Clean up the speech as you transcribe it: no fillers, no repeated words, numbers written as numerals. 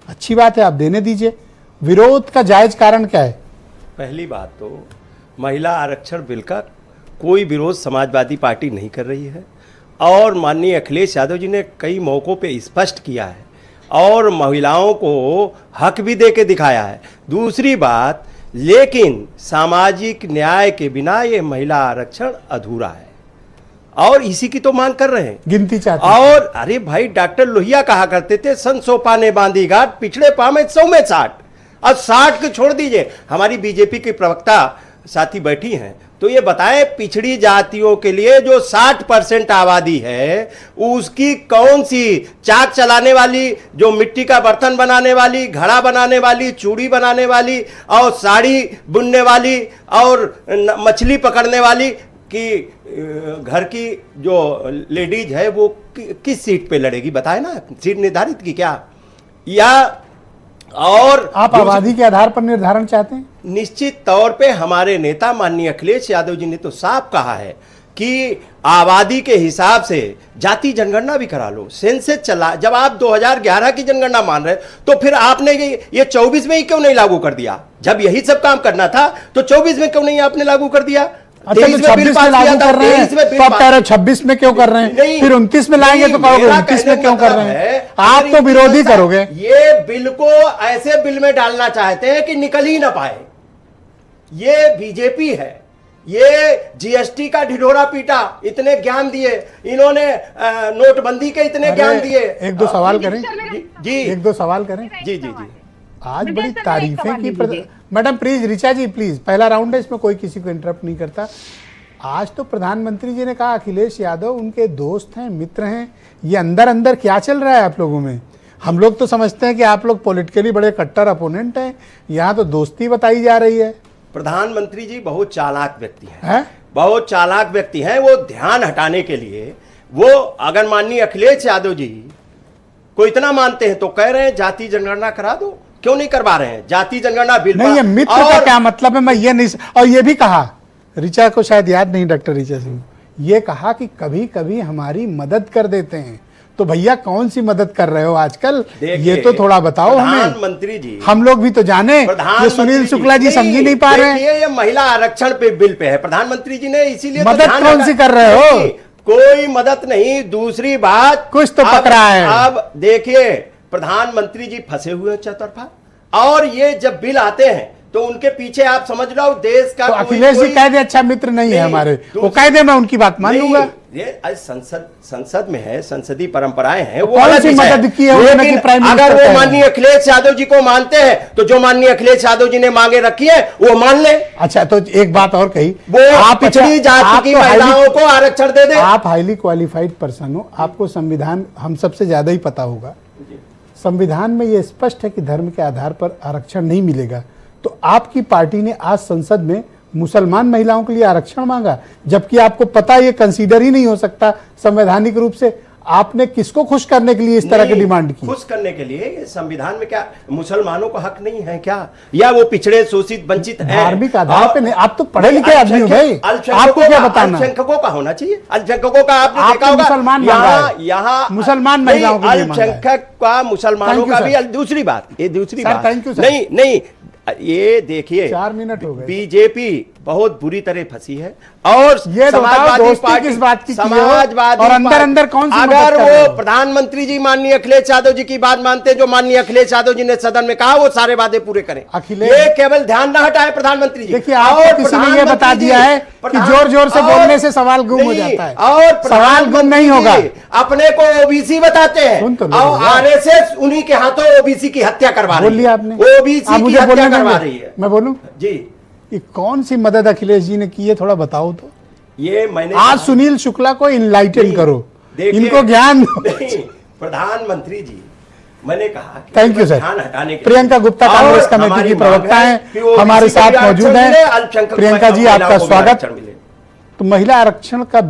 अच्छी बात है, आप देने दीजिए। विरोध का जायज कारण क्या है? पहली बात तो महिला आरक्षण बिल का कोई विरोध समाजवादी पार्टी नहीं कर रही है और माननीय अखिलेश यादव जी ने कई मौक़ों पे स्पष्ट किया है और महिलाओं को हक भी दे के दिखाया है। दूसरी बात, लेकिन सामाजिक न्याय के बिना ये महिला आरक्षण अधूरा है और इसी की तो मांग कर रहे हैं, गिनती चाहते हैं। और अरे भाई, डॉक्टर लोहिया कहा करते थे, सन सोपा ने बांधी घाट, पिछड़े पाँव में 100 में 60। अब 60 को छोड़ दीजिए। हमारी बीजेपी की प्रवक्ता साथी बैठी हैं, तो ये बताएं पिछड़ी जातियों के लिए जो 60% आबादी है, उसकी कौन सी चाक चलाने वाली, जो मिट्टी का बर्तन बनाने वाली, घड़ा बनाने वाली, चूड़ी बनाने वाली और साड़ी बुनने वाली और मछली पकड़ने वाली कि घर की जो लेडीज है वो किस सीट पे लड़ेगी? बताए ना, सीट निर्धारित की क्या? या और आप आबादी के आधार पर निर्धारण चाहते हैं? निश्चित तौर पे हमारे नेता माननीय अखिलेश यादव जी ने तो साफ कहा है कि आबादी के हिसाब से जाति जनगणना भी करा लो, सेंसस चला। जब आप 2011 की जनगणना मान रहे तो फिर आपने ये 24 में ही क्यों नहीं लागू कर दिया? जब यही सब काम करना था तो 24 में क्यों नहीं आपने लागू कर दिया? अच्छा, तो 26 में लागू कर रहे हैं तो आप कह रहे हो 26 में क्यों कर रहे हैं? फिर 29 में लाएंगे तो कहोगे 29 में क्यों कर रहे हैं? आप तो विरोधी करोगे। ये बिल को ऐसे बिल में डालना चाहते हैं कि निकल ही ना पाए। ये बीजेपी है, ये जीएसटी का ढिढोरा पीटा, इतने ज्ञान दिए इन्होंने, नोटबंदी के इतने ज्ञान दिए। एक दो सवाल करें जी, एक दो सवाल करें। जी जी जी। आज बड़ी तारीफें की madam, please Richa ji please, पहला राउंड है, इसमें कोई किसी को इंटरप्ट नहीं करता। आज तो प्रधानमंत्री जी ने कहा अखिलेश यादव उनके दोस्त हैं, मित्र हैं। ये अंदर अंदर क्या चल रहा है आप लोगों में? हम लोग तो समझते हैं कि आप लोग पॉलिटिकली बड़े कट्टर अपोनेंट हैं, यहाँ तो दोस्ती बताई जा रही है। प्रधानमंत्री जी बहुत चालाक व्यक्ति हैं, बहुत चालाक व्यक्ति हैं। वो ध्यान हटाने के लिए, वो अगर माननीय अखिलेश यादव जी को इतना मानते हैं तो कह रहे हैं जाति जनगणना करा दो। क्यों नहीं करवा रहे हैं जाति जनगणना बिल? नहीं, ये मित्र का क्या मतलब है? मैं ये नहीं, और ये भी कहा, ऋचा को शायद याद नहीं, डॉक्टर ऋचा सिंह, ये कहा कि कभी कभी हमारी मदद कर देते हैं। तो भैया कौन सी मदद कर रहे हो आजकल? ये तो थोड़ा बताओ हमें। प्रधानमंत्री जी, हम लोग भी तो जाने। ये सुनील शुक्ला जी समझ नहीं पा रहे हैं। ये महिला आरक्षण पे बिल पे है, प्रधानमंत्री जी ने इसीलिए मदद कौन सी कर रहे हो? कोई मदद नहीं। दूसरी बात, कुछ तो पकड़ा है। अब देखिए, प्रधानमंत्री जी फंसे हुए हैं चौतरफा, और ये जब बिल आते हैं तो उनके पीछे आप समझ लो देश का। तो अखिलेश जी कह दे अच्छा मित्र नहीं है हमारे, वो कह दे, मैं उनकी बात मान लूंगा। ये आज संसद में है, संसदीय परंपराएं हैं, वो कौन सी मदद की है? लेकिन अगर वो माननीय अखिलेश यादव जी को मानते हैं तो जो माननीय अखिलेश यादव जी ने मांगे रखी है वो मान ले। अच्छा, तो एक बात और कही, वो आप पिछड़ी जाति की महिलाओं को आरक्षण दे दे। आप हाईली क्वालिफाइड पर्सन हो, आपको संविधान हम सबसे ज्यादा ही पता होगा। संविधान में यह स्पष्ट है कि धर्म के आधार पर आरक्षण नहीं मिलेगा। तो आपकी पार्टी ने आज संसद में मुसलमान महिलाओं के लिए आरक्षण मांगा, जबकि आपको पता ये कंसीडर ही नहीं हो सकता संवैधानिक रूप से। आपने किसको खुश करने के लिए इस तरह की डिमांड की? खुश करने के लिए संविधान में क्या मुसलमानों को हक नहीं है क्या? या वो पिछड़े, शोषित, वंचित हैं? धार्मिक आधार पे नहीं। आप तो पढ़े लिखे आदमी हो भाई, आपको क्या बताना? अल्पसंख्यकों का होना चाहिए। अल्पसंख्यकों का आपने देखा होगा, मुसलमान यहाँ मुसलमान महिलाओं के लिए अल्पसंख्यक का, मुसलमानों का भी। दूसरी बात, ये दूसरी बात, नहीं नहीं, ये देखिए 4 मिनट हो गए। बीजेपी बहुत बुरी तरह फंसी है और ये समाजवादी पार्टी किस बात की, समाजवादी और अंदर अंदर कौन सी? अगर वो प्रधानमंत्री जी माननीय अखिलेश यादव जी की बात मानते, जो माननीय अखिलेश यादव जी ने सदन में कहा, वो सारे वादे पूरे करें। ये केवल ध्यान न हटाए प्रधानमंत्री जी। देखिए, आपको किसी ने ये बता दिया है कि जोर जोर से बोलने से सवाल गुम हो जाता है, और सवाल गुम नहीं होगा। अपने को ओबीसी बताते हैं और आरएसएस उन्हीं के हाथों ओबीसी की हत्या करवा रही है। बोलिए आपने, ओबीसी की हत्या करवा रही है। मैं बोलूं जी, ये कौन सी मदद अखिलेश जी ने की है, थोड़ा बताओ तो। ये मैंने आज सुनील शुक्ला को इनलाइटन करो, इनको ज्ञान दो। प्रधानमंत्री जी, मैंने कहा थैंक यू सर। हटाने प्रियंका गुप्ता कांग्रेस कमेटी की प्रवक्ता हैं, हमारे साथ मौजूद हैं। प्रियंका जी, आपका स्वागत। तो महिला आरक्षण का